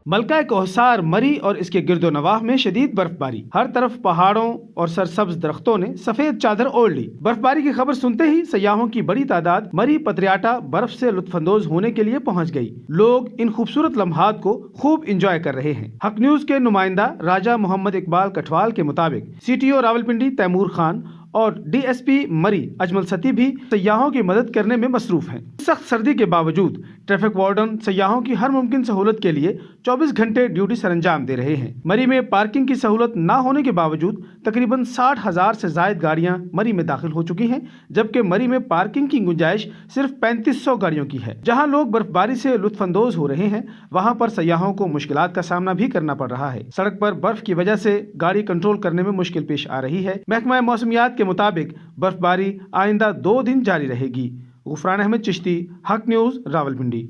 मलका कोहसार, मरी और इसके गिरदोनवाह में शदीद बर्फबारी। हर तरफ पहाड़ों और सरसब्ज दरख्तों ने सफेद चादर ओढ़ ली। बर्फबारी की खबर सुनते ही सयाहों की बड़ी तादाद मरी पतरियाटा बर्फ से लुत्फानंदोज होने के लिए पहुंच गई। लोग इन खूबसूरत लम्हात को खूब इंजॉय कर रहे हैं। हक न्यूज के नुमाइंदा राजा मोहम्मद इकबाल कठवाल के मुताबिक CTO रावलपिंडी तैमूर खान और DSP मरी अजमल सती भी सयाहों की मदद करने में मसरूफ हैं। सख्त सर्दी के बावजूद ट्रैफिक वार्डन सयाहों की हर मुमकिन सहूलत के लिए 24 घंटे ड्यूटी सरंजाम दे रहे हैं। मरी में पार्किंग की सहूलत न होने के बावजूद तकरीबन 60,000 से जायद गाड़ियां मरी में दाखिल हो चुकी हैं, जबकि मरी में पार्किंग की गुंजाइश सिर्फ 3500 गाड़ियों की है। जहां लोग बर्फबारी से लुत्फानंदोज हो रहे हैं, वहां पर सयाहों को मुश्किलात का सामना भी करना पड़ रहा है। सड़क पर बर्फ की वजह से गाड़ी कंट्रोल करने में मुश्किल पेश आ रही है। महकमा मौसमियात के मुताबिक बर्फबारी आइंदा 2 दिन जारी रहेगी। गुफरान अहमद चिश्ती, हक न्यूज, रावलपिंडी।